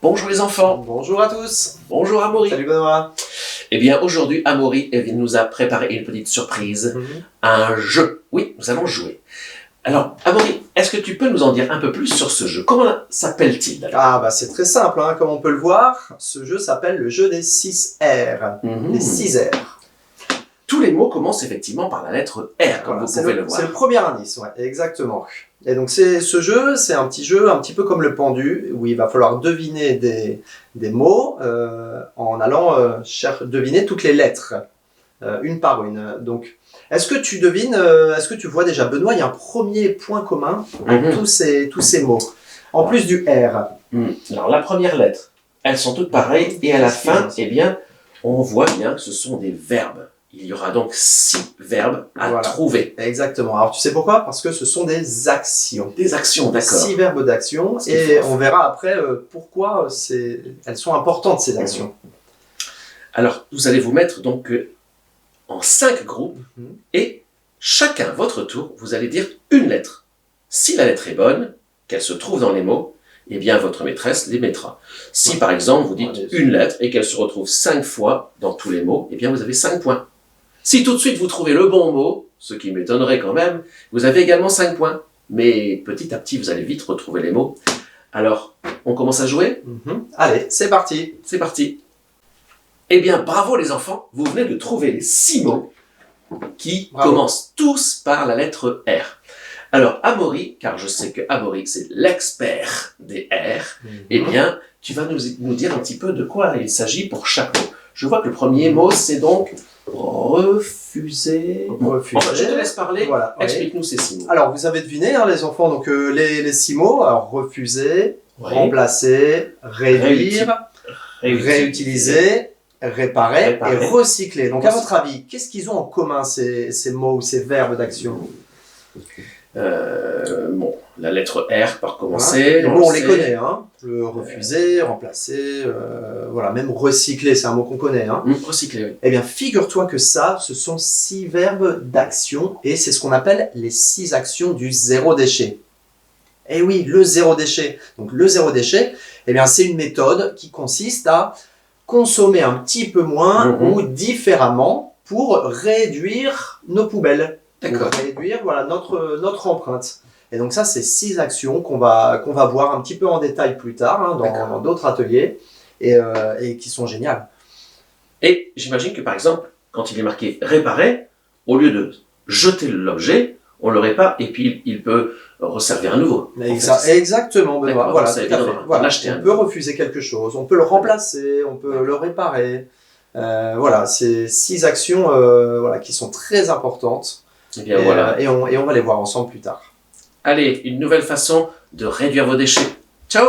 Bonjour les enfants. Bonjour à tous. Bonjour Amaury. Salut Benoît. Eh bien aujourd'hui Amaury nous a préparé une petite surprise, un jeu. Oui, nous allons jouer. Alors Amaury, est-ce que tu peux nous en dire un peu plus sur ce jeu? Comment s'appelle-t-il? Ah bah c'est très simple, hein. Comme on peut le voir, ce jeu s'appelle le jeu des 6 R. Les 6 R. Tous les mots commencent effectivement par la lettre R, comme vous pouvez le voir. C'est le premier indice, ouais, exactement. Et donc ce jeu, c'est un petit jeu un petit peu comme le pendu, où il va falloir deviner des mots en allant deviner toutes les lettres, une par une. Donc, est-ce que tu devines, est-ce que tu vois déjà, Benoît, il y a un premier point commun avec tous ces mots, en plus du R. Alors la première lettre, elles sont toutes pareilles, et à la fin, eh bien, on voit bien que ce sont des verbes. Il y aura donc 6 verbes à trouver. Exactement. Alors, tu sais pourquoi? Parce que ce sont des actions. Des actions, d'accord. 6 verbes d'action. Et on verra après pourquoi elles sont importantes, ces actions. Alors, vous allez vous mettre donc en 5 groupes. Et chacun, votre tour, vous allez dire une lettre. Si la lettre est bonne, qu'elle se trouve dans les mots, eh bien, votre maîtresse les mettra. Si, par exemple, vous dites une lettre et qu'elle se retrouve 5 fois dans tous les mots, eh bien, vous avez 5 points. Si tout de suite vous trouvez le bon mot, ce qui m'étonnerait quand même, vous avez également 5 points. Mais petit à petit, vous allez vite retrouver les mots. Alors, on commence à jouer? Allez, c'est parti. C'est parti. Eh bien, bravo les enfants, vous venez de trouver les 6 mots qui commencent tous par la lettre R. Alors, Amaury, car je sais que Amaury, c'est l'expert des R, eh bien, tu vas nous dire un petit peu de quoi il s'agit pour chaque mot. Je vois que le premier mot, c'est donc refuser. Je te laisse parler. Voilà, explique-nous ces 6 mots. Alors, vous avez deviné, hein, les enfants, donc les 6 mots. Alors, refuser, remplacer, réduire, réutiliser, réparer et recycler. Donc, à votre avis, qu'est-ce qu'ils ont en commun, ces mots ou ces verbes d'action? Bon, la lettre R par commencer. On les connaît, hein. Le refuser, remplacer, voilà, même recycler, c'est un mot qu'on connaît, hein. Recycler, oui. Eh bien, figure-toi que ça, ce sont 6 verbes d'action et c'est ce qu'on appelle les 6 actions du zéro déchet. Eh oui, le zéro déchet. Donc, le zéro déchet, eh bien, c'est une méthode qui consiste à consommer un petit peu moins ou différemment pour réduire nos poubelles. Pour réduire notre empreinte. Et donc ça, c'est 6 actions qu'on va voir un petit peu en détail plus tard, hein, dans d'autres ateliers, et qui sont géniales. Et j'imagine que par exemple, quand il est marqué « réparer », au lieu de jeter l'objet, on le répare et puis il peut resservir à nouveau. Exactement, Benoît. Voilà, tout à fait. Voilà. On peut refuser quelque chose, on peut le remplacer, on peut le réparer. Voilà, c'est 6 actions qui sont très importantes. Et on va les voir ensemble plus tard. Allez, une nouvelle façon de réduire vos déchets. Ciao!